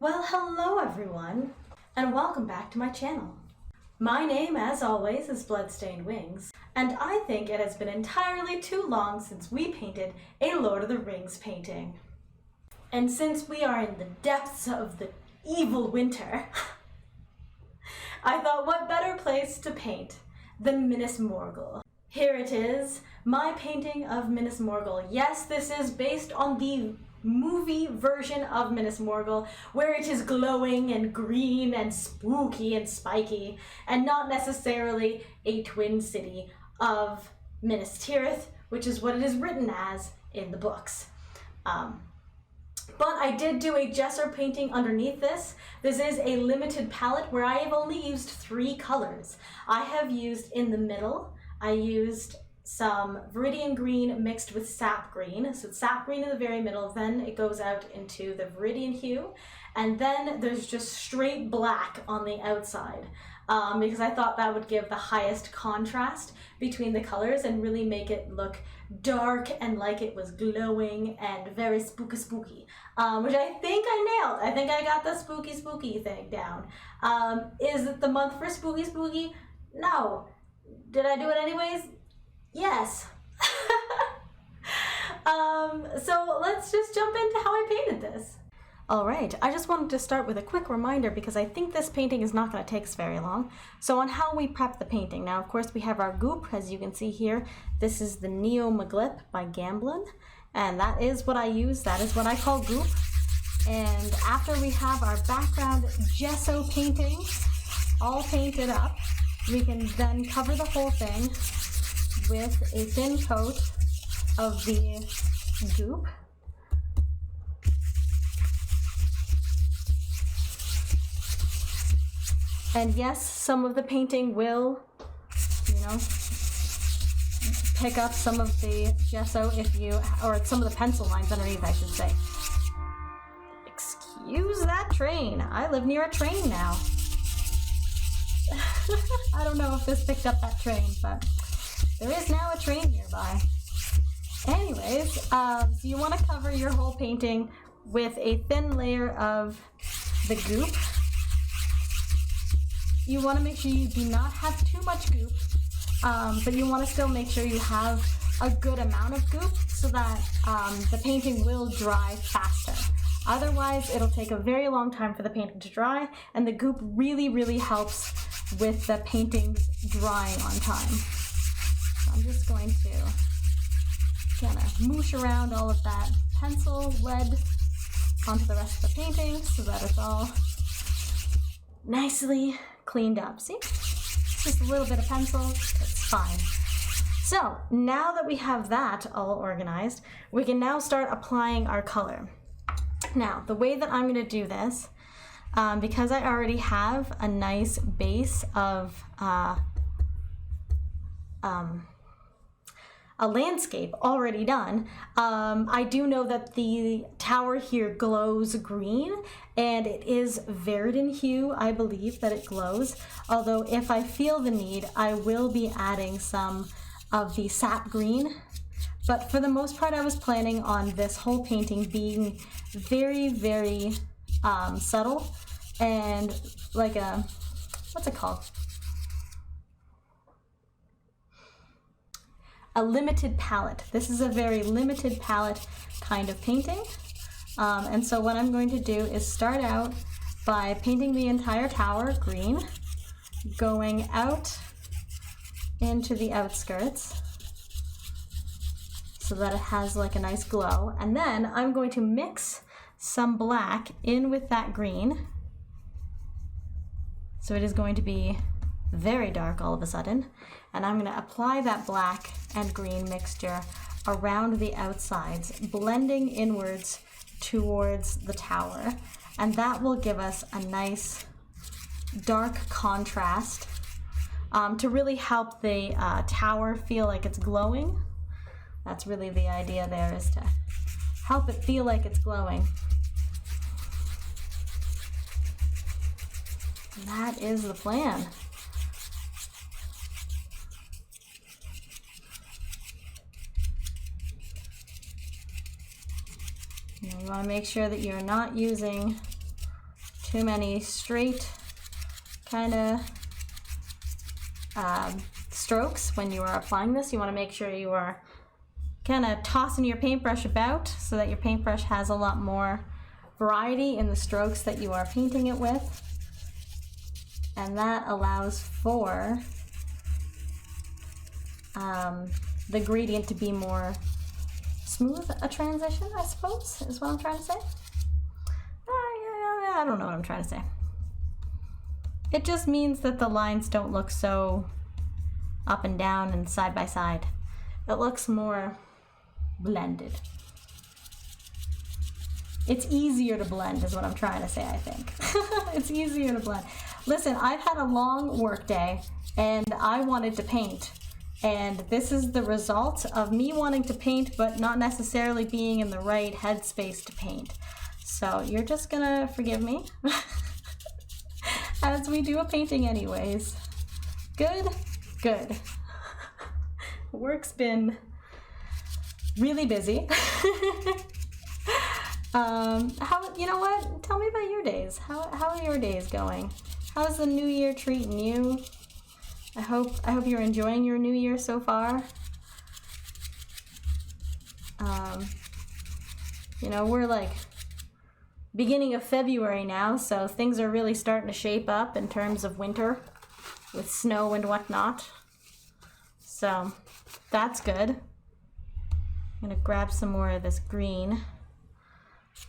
Well, hello everyone, and welcome back to my channel. My name, as always, is Bloodstained Wings, and I think it has been entirely too long since we painted a Lord of the Rings painting. And since we are in the depths of the evil winter, I thought what better place to paint than Minas Morghul. Here it is, my painting of Minas Morghul. Yes, this is based on the movie version of Minas Morghul, where it is glowing and green and spooky and spiky, and not necessarily a twin city of Minas Tirith, which is what it is written as in the books. But I did do a gesso painting underneath this. This is a limited palette where I have only used 3 colors. I have used in the middle, I used some Viridian green mixed with sap green. So it's sap green in the very middle, then it goes out into the Viridian hue, and then there's just straight black on the outside, because I thought that would give the highest contrast between the colors and really make it look dark and like it was glowing and very spooky, which I think I nailed. I think I got the spooky thing down. Is it the month for spooky? No. Did I do it anyways? Yes. So let's just jump into how I painted this. Alright, I just wanted to start with a quick reminder because I think this painting is not going to take us very long. So on how we prep the painting. Now, of course, we have our goop, as you can see here. This is the Neo Maglip by Gamblin, and that is what I use. That is what I call goop. And after we have our background gesso painting all painted up, we can then cover the whole thing with a thin coat of the goop. And yes, some of the painting will, pick up some of the gesso or some of the pencil lines underneath, I should say. Excuse that train. I live near a train now. I don't know if this picked up that train, but there is now a train nearby. Anyways, so you want to cover your whole painting with a thin layer of the goop. You want to make sure you do not have too much goop, but you want to still make sure you have a good amount of goop so that the painting will dry faster. Otherwise, it'll take a very long time for the painting to dry, and the goop really helps with the paintings drying on time. So I'm just going to kind of moosh around all of that pencil lead onto the rest of the painting so that it's all nicely cleaned up. See? Just a little bit of pencil, it's fine. So now that we have that all organized, we can now start applying our color. Now, the way that I'm going to do this, because I already have a nice base of a landscape already done, I do know that the tower here glows green, and it is Viridian hue, I believe that it glows, although if I feel the need, I will be adding some of the sap green. But for the most part, I was planning on this whole painting being very subtle and like a, what's it called? A limited palette. This is a very limited palette kind of painting. And so what I'm going to do is start out by painting the entire tower green, going out into the outskirts so that it has like a nice glow. And then I'm going to mix some black in with that green. So it is going to be very dark all of a sudden. And I'm going to apply that black and green mixture around the outsides, blending inwards towards the tower. And that will give us a nice dark contrast to really help the tower feel like it's glowing. That's really the idea there, is to help it feel like it's glowing. And that is the plan. You want to make sure that you're not using too many straight kind of strokes when you are applying this. You want to make sure you are kind of tossing your paintbrush about so that your paintbrush has a lot more variety in the strokes that you are painting it with. And that allows for the gradient to be more smooth a transition, I suppose, is what I'm trying to say. I don't know what I'm trying to say. It just means that the lines don't look so up and down and side by side. It looks more blended. It's easier to blend is what I'm trying to say, I think. It's easier to blend. Listen, I've had a long work day and I wanted to paint. And this is the result of me wanting to paint but not necessarily being in the right headspace to paint. So you're just gonna forgive me as we do a painting anyways. Good, good. Work's been really busy. You know what? Tell me about your days. How are your days going? How's the new year treating you? I hope you're enjoying your new year so far. You know, we're like beginning of February now, so things are really starting to shape up in terms of winter with snow and whatnot. So that's good. I'm gonna grab some more of this green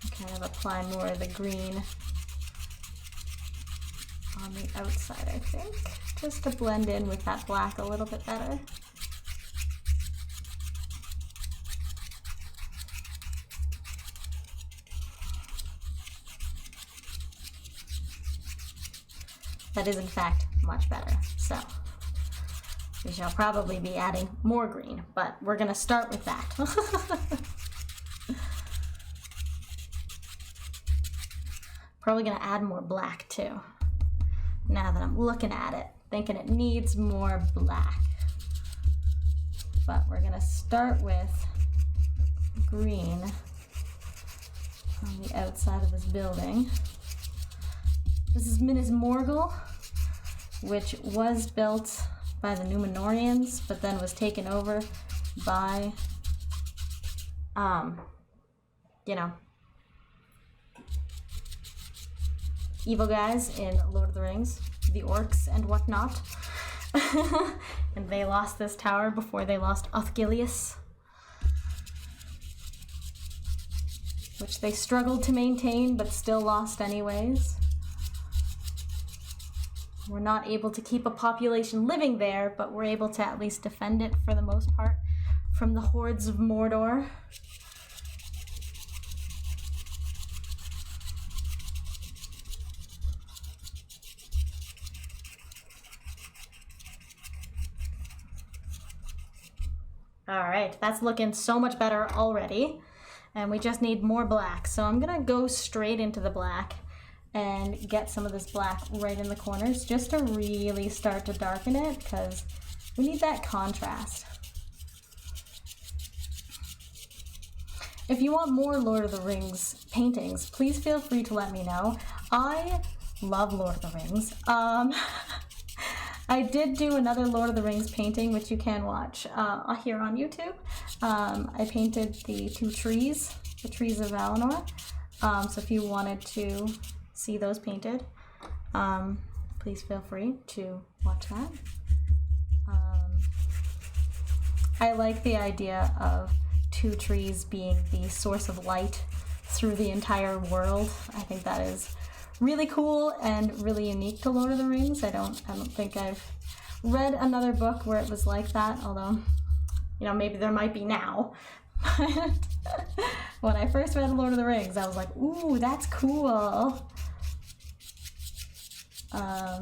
and kind of apply more of the green on the outside, I think, just to blend in with that black a little bit better. That is in fact much better. So we shall probably be adding more green, but we're gonna start with that. Probably gonna add more black too. Now that I'm looking at it, thinking it needs more black. But we're gonna start with green on the outside of this building. This is Minas Morghul, which was built by the Numenorians, but then was taken over by, you know, evil guys in Lord of the Rings, the orcs and whatnot. And they lost this tower before they lost Osgiliath, which they struggled to maintain, but still lost anyways. We're not able to keep a population living there, but we're able to at least defend it for the most part from the hordes of Mordor. All right, that's looking so much better already, and we just need more black. So I'm gonna go straight into the black and get some of this black right in the corners just to really start to darken it, because we need that contrast. If you want more Lord of the Rings paintings, please feel free to let me know. I love Lord of the Rings. I did do another Lord of the Rings painting, which you can watch here on YouTube. I painted the two trees, the trees of Valinor. So if you wanted to see those painted, please feel free to watch that. I like the idea of two trees being the source of light through the entire world. I think that is really cool and really unique to Lord of the Rings. I don't think I've read another book where it was like that, although, you know, maybe there might be now. When I first read Lord of the Rings, I was like, ooh, that's cool. I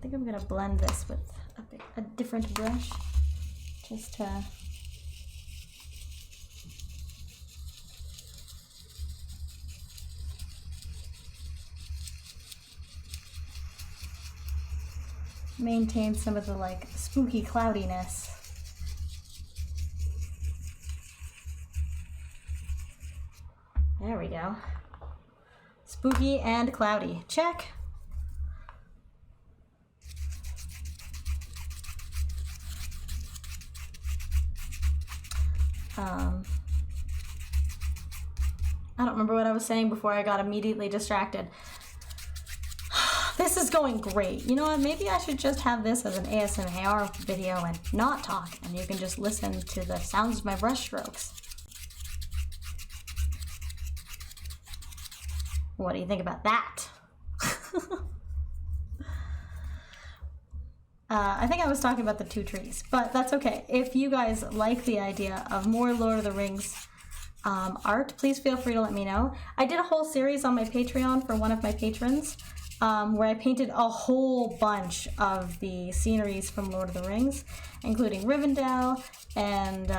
think I'm gonna blend this with a different brush, just to maintain some of the like spooky cloudiness. There we go. Spooky and cloudy. Check. I don't remember what I was saying before I got immediately distracted. This is going great. You know what? Maybe I should just have this as an ASMR video and not talk, and you can just listen to the sounds of my brush strokes. What do you think about that? I think I was talking about the two trees, but that's okay. If you guys like the idea of more Lord of the Rings art, please feel free to let me know. I did a whole series on my Patreon for one of my patrons where I painted a whole bunch of the sceneries from Lord of the Rings, including Rivendell and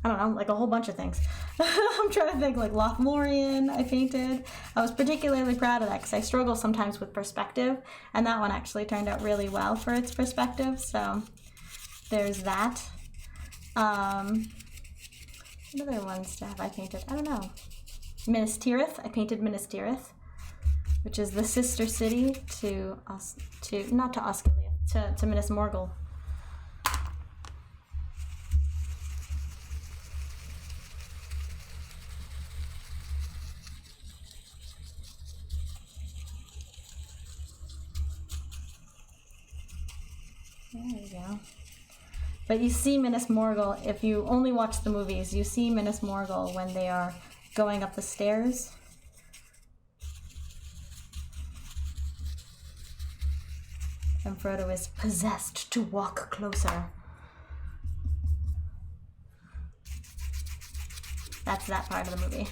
I don't know, like a whole bunch of things. I'm trying to think, like Lothlorien I painted. I was particularly proud of that because I struggle sometimes with perspective, and that one actually turned out really well for its perspective, so there's that. What other ones have I painted? I don't know. Minas Tirith. I painted Minas Tirith, which is the sister city to Minas Morghul. There you go. But you see Minas Morghul, if you only watch the movies, you see Minas Morghul when they are going up the stairs. And Frodo is possessed to walk closer. That's that part of the movie.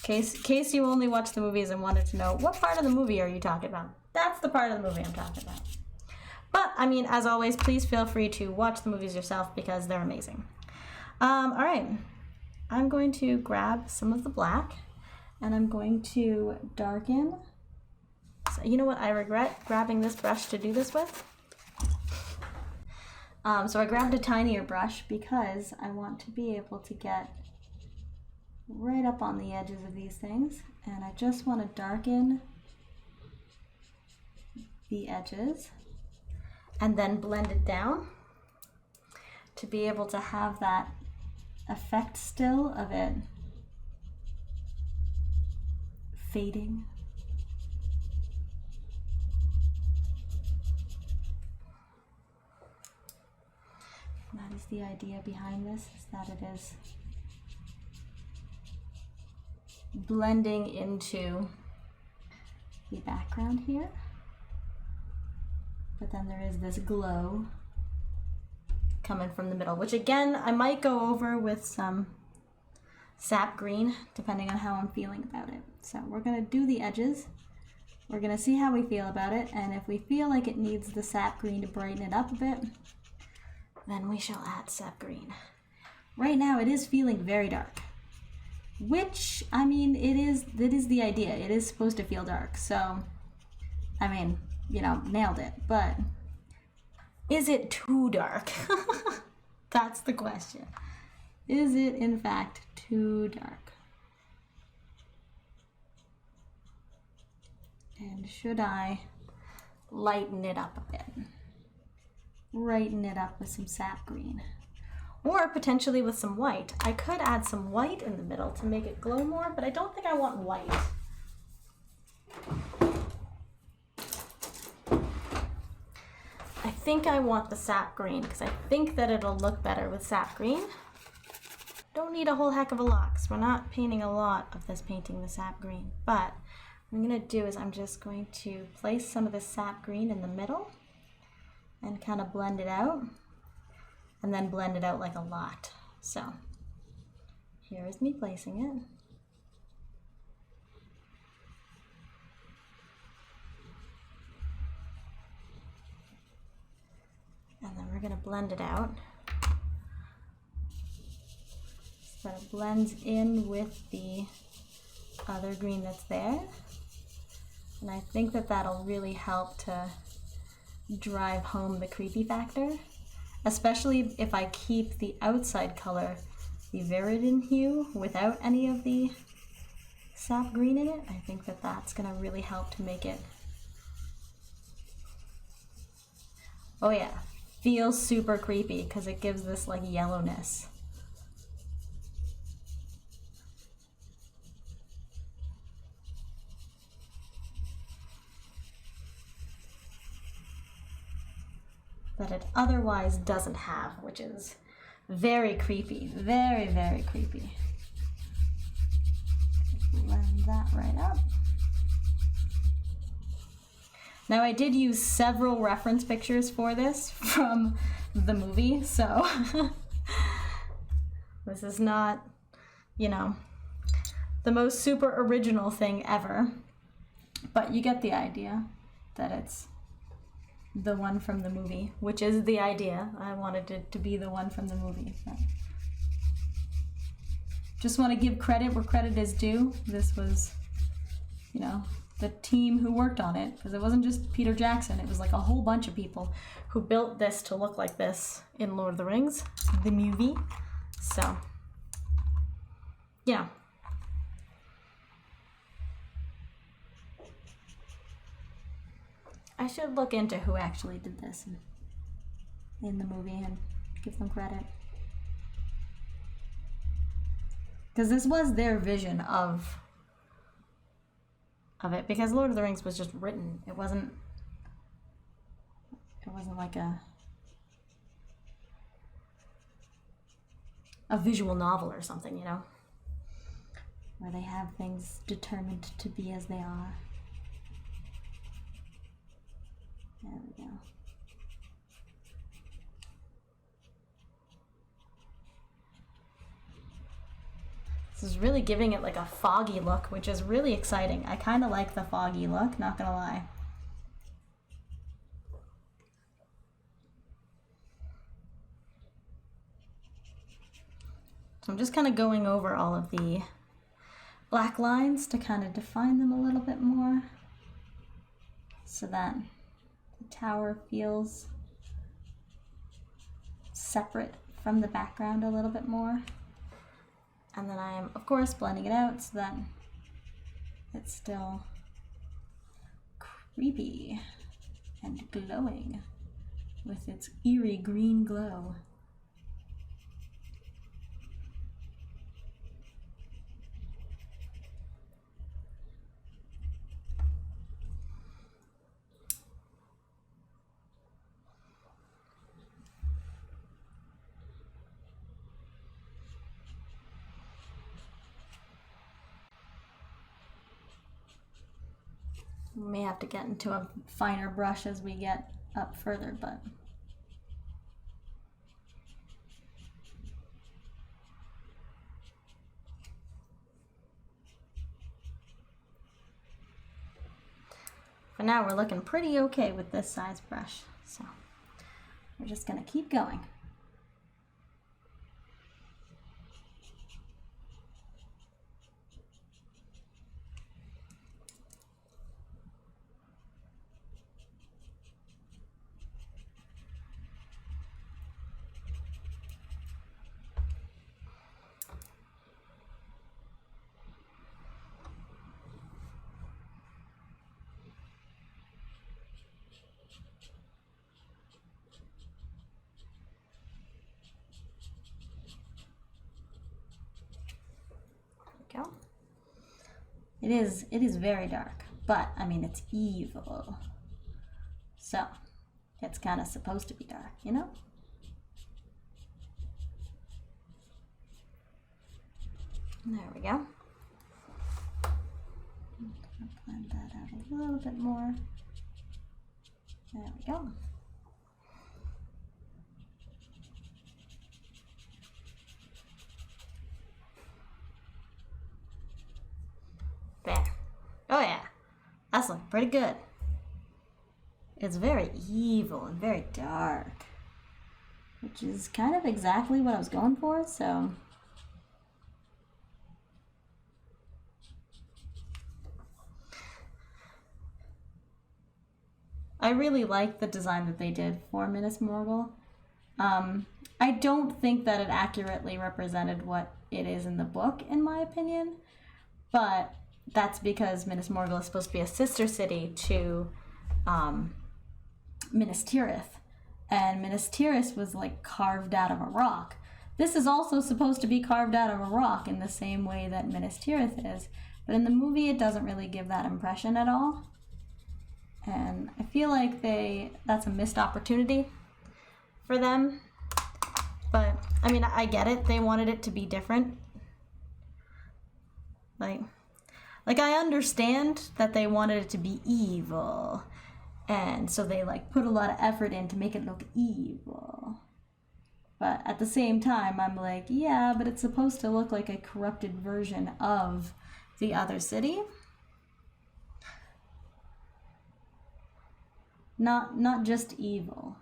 In case you only watched the movies and wanted to know, what part of the movie are you talking about? That's the part of the movie I'm talking about. But, I mean, as always, please feel free to watch the movies yourself because they're amazing. All right. I'm going to grab some of the black and I'm going to darken. So, you know what? I regret grabbing this brush to do this with. So I grabbed a tinier brush because I want to be able to get right up on the edges of these things. And I just want to darken the edges and then blend it down to be able to have that effect still of it fading. That is the idea behind this, is that it is blending into the background here. But then there is this glow coming from the middle, which again, I might go over with some sap green, depending on how I'm feeling about it. So we're gonna do the edges. We're gonna see how we feel about it, and if we feel like it needs the sap green to brighten it up a bit, then we shall add sap green. Right now it is feeling very dark, which, I mean, it is the idea. It is supposed to feel dark, so, I mean, you know, nailed it. But is it too dark? That's the question. Is it, in fact, too dark? And should I lighten it up a bit? Brighten it up with some sap green. Or potentially with some white. I could add some white in the middle to make it glow more, but I don't think I want white. I think I want the sap green because I think that it'll look better with sap green. Don't need a whole heck of a lot because we're not painting a lot of this painting the sap green. But what I'm going to do is I'm just going to place some of this sap green in the middle and kind of blend it out, and then blend it out like a lot. So here is me placing it. And then we're going to blend it out so that it blends in with the other green that's there. And I think that that'll really help to drive home the creepy factor, especially if I keep the outside color the Viridin hue without any of the sap green in it. I think that that's gonna really help to make it, oh yeah, feels super creepy because it gives this like yellowness. That it otherwise doesn't have, which is very creepy, very, very creepy. Blend that right up. Now I did use several reference pictures for this from the movie, so this is not, you know, the most super original thing ever, but you get the idea that it's the one from the movie, which is the idea. I wanted it to be the one from the movie. So. Just want to give credit where credit is due. This was, you know, the team who worked on it, because it wasn't just Peter Jackson. It was like a whole bunch of people who built this to look like this in Lord of the Rings, the movie. So, yeah. I should look into who actually did this in the movie and give them credit. Because this was their vision of it, because Lord of the Rings was just written. It wasn't like a visual novel or something, you know, where they have things determined to be as they are. There we go. This is really giving it like a foggy look, which is really exciting. I kind of like the foggy look, not gonna lie. So I'm just kind of going over all of the black lines to kind of define them a little bit more, so that the tower feels separate from the background a little bit more. And then I am, of course, blending it out so that it's still creepy and glowing with its eerie green glow. We may have to get into a finer brush as we get up further, but for now we're looking pretty okay with this size brush, so we're just gonna keep going. Go. It is very dark, but I mean it's evil, so it's kind of supposed to be dark, you know. There we go. Blend that out a little bit more. There we go. There. Oh yeah, that's looking pretty good. It's very evil and very dark, which is kind of exactly what I was going for, so. I really like the design that they did for Minas Morghul. I don't think that it accurately represented what it is in the book, in my opinion. But that's because Minas Morgul is supposed to be a sister city to Minas Tirith. And Minas Tirith was like carved out of a rock. This is also supposed to be carved out of a rock in the same way that Minas Tirith is. But in the movie, it doesn't really give that impression at all. And I feel like that's a missed opportunity for them. But, I mean, I get it. They wanted it to be different. Like I understand that they wanted it to be evil. And so they, like, put a lot of effort in to make it look evil. But at the same time, I'm like, yeah, but it's supposed to look like a corrupted version of the other city. Not just evil.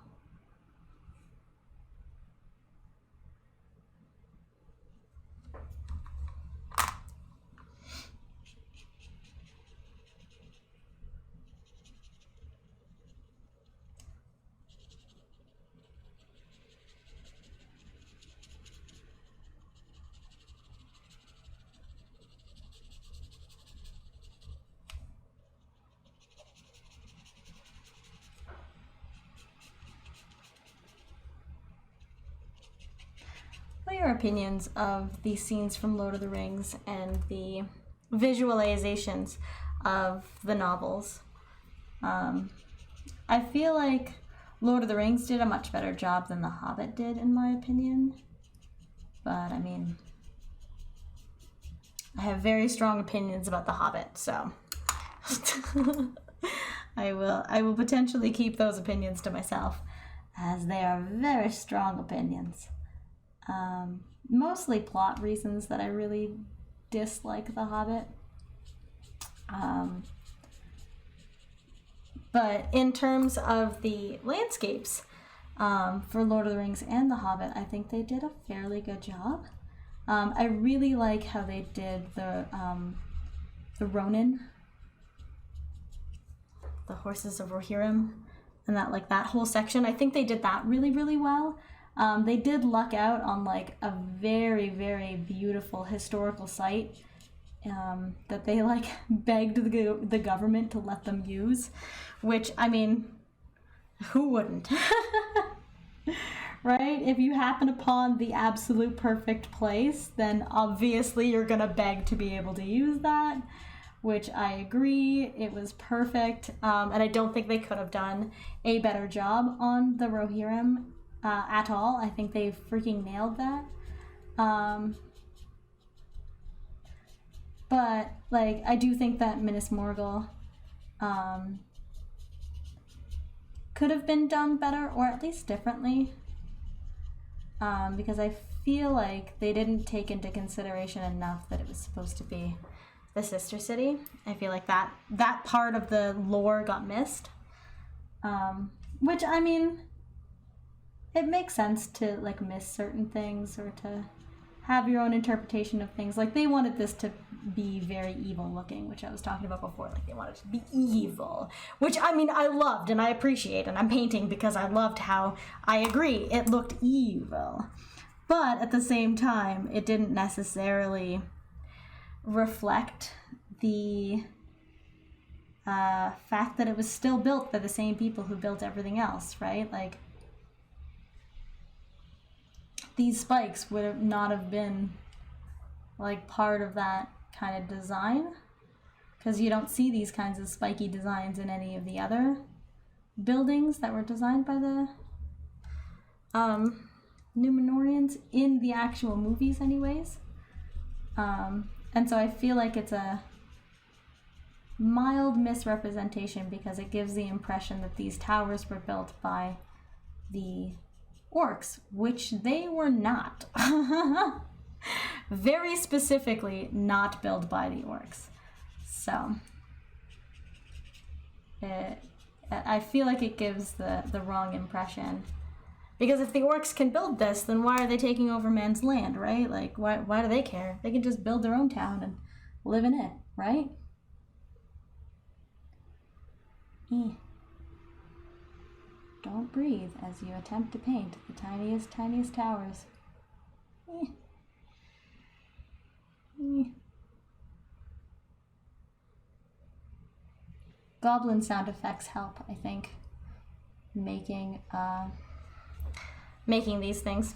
What are your opinions of the scenes from Lord of the Rings and the visualizations of the novels? I feel like Lord of the Rings did a much better job than The Hobbit did, in my opinion. But, I mean, I have very strong opinions about The Hobbit, so I will potentially keep those opinions to myself, as they are very strong opinions. Mostly plot reasons that I really dislike The Hobbit. But in terms of the landscapes for Lord of the Rings and The Hobbit, I think they did a fairly good job. I really like how they did the Ronin, the horses of Rohirrim, and that whole section. I think they did that really, really well. They did luck out on like a very, very beautiful historical site that they like begged the government to let them use, which, I mean, who wouldn't? Right? If you happen upon the absolute perfect place, then obviously you're gonna beg to be able to use that, which I agree, it was perfect, and I don't think they could have done a better job on the Rohirrim at all. I think they freaking nailed that. But, like, I do think that Minas Morgul could have been done better, or at least differently, because I feel like they didn't take into consideration enough that it was supposed to be the sister city. I feel like that part of the lore got missed, which, I mean, it makes sense to, like, miss certain things or to have your own interpretation of things. Like, they wanted this to be very evil looking, which I was talking about before. Like, they wanted it to be evil, which, I mean, I loved and I appreciate, and I'm painting because I loved how, I agree, it looked evil. But at the same time, it didn't necessarily reflect the fact that it was still built by the same people who built everything else, right? Like, these spikes would not have been, like, part of that kind of design, because you don't see these kinds of spiky designs in any of the other buildings that were designed by the Numenorians in the actual movies anyways. And so I feel like it's a mild misrepresentation because it gives the impression that these towers were built by the orcs, which they were not. Very specifically not built by the orcs. So I feel like it gives the wrong impression. Because if the orcs can build this, then why are they taking over man's land, right? Like, why do they care? They can just build their own town and live in it, right? Don't breathe as you attempt to paint the tiniest towers. Goblin sound effects help, I think, making these things.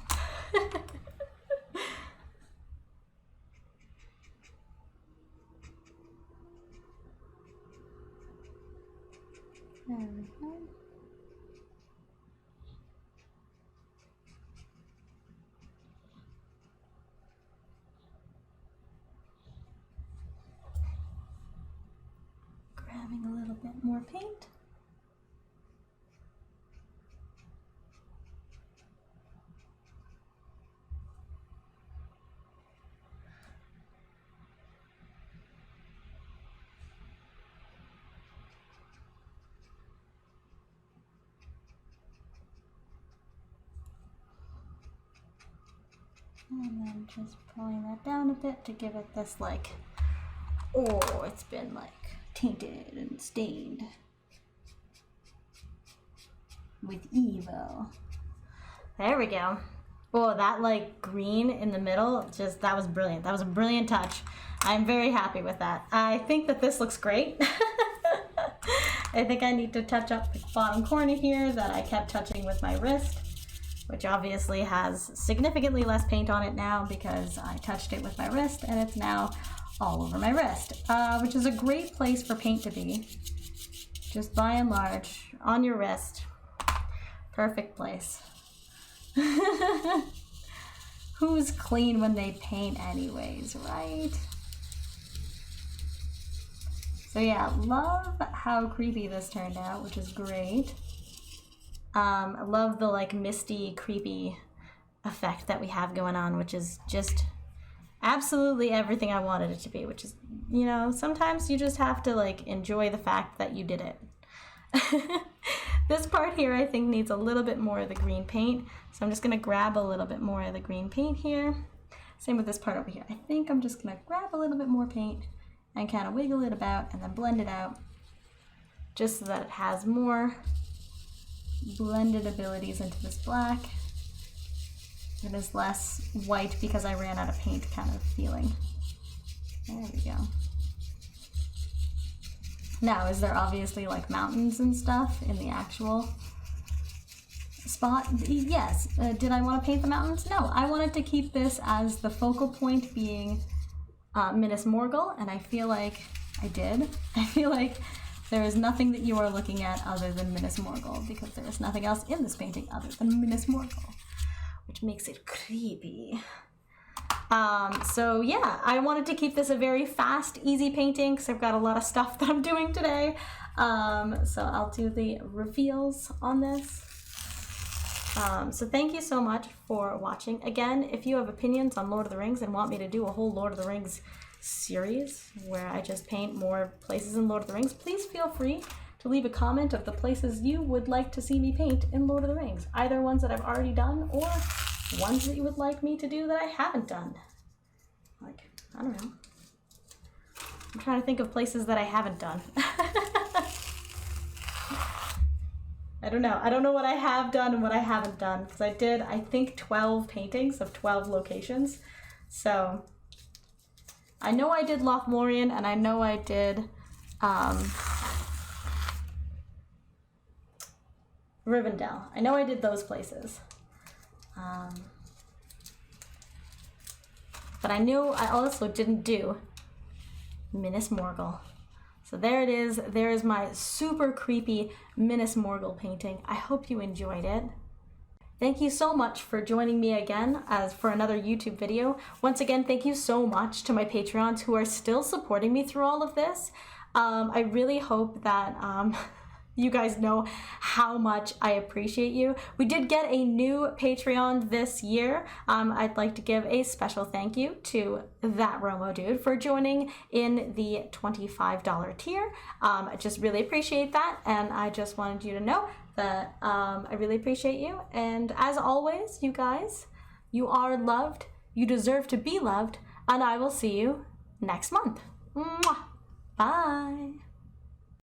There we go. Grabbing a little bit more paint. And then just pulling that down a bit to give it this like, oh, it's been like tainted and stained with evil. There we go. Oh, that like green in the middle, just, that was brilliant. That was a brilliant touch. I'm very happy with that. I think that this looks great. I think I need to touch up the bottom corner here that I kept touching with my wrist, which obviously has significantly less paint on it now because I touched it with my wrist and it's now all over my wrist, which is a great place for paint to be. Just by and large, on your wrist. Perfect place. Who's clean when they paint anyways, right? So yeah, love how creepy this turned out, which is great. I love the like misty, creepy effect that we have going on, which is just absolutely everything I wanted it to be, which is, you know, sometimes you just have to like enjoy the fact that you did it. This part here I think needs a little bit more of the green paint, so I'm just gonna grab a little bit more of the green paint here. Same with this part over here. I think I'm just gonna grab a little bit more paint and kind of wiggle it about and then blend it out just so that it has more blended abilities into this black. It is less white because I ran out of paint kind of feeling. There we go. Now, is there obviously like mountains and stuff in the actual spot? Yes. Did I want to paint the mountains? No, I wanted to keep this as the focal point being Minas Morghul, and I feel like I did. I feel like there is nothing that you are looking at other than Minas Morghul, because there is nothing else in this painting other than Minas Morghul, which makes it creepy. So yeah, I wanted to keep this a very fast, easy painting because I've got a lot of stuff that I'm doing today. So I'll do the reveals on this. So thank you so much for watching. Again, if you have opinions on Lord of the Rings and want me to do a whole Lord of the Rings series where I just paint more places in Lord of the Rings, please feel free to leave a comment of the places you would like to see me paint in Lord of the Rings. Either ones that I've already done or ones that you would like me to do that I haven't done. Like, I don't know. I'm trying to think of places that I haven't done. I don't know. I don't know what I have done and what I haven't done, because I did, I think, 12 paintings of 12 locations. So I know I did Lothlorien, and I know I did Rivendell. I know I did those places. But I knew I also didn't do Minas Morghul. So there it is. There is my super creepy Minas Morghul painting. I hope you enjoyed it. Thank you so much for joining me again for another YouTube video. Once again, thank you so much to my Patreons who are still supporting me through all of this. I really hope that you guys know how much I appreciate you. We did get a new Patreon this year. I'd like to give a special thank you to that Romo dude for joining in the $25 tier. I just really appreciate that, and I just wanted you to know that I really appreciate you. And as always, you guys, you are loved, you deserve to be loved, and I will see you next month. Mwah. Bye.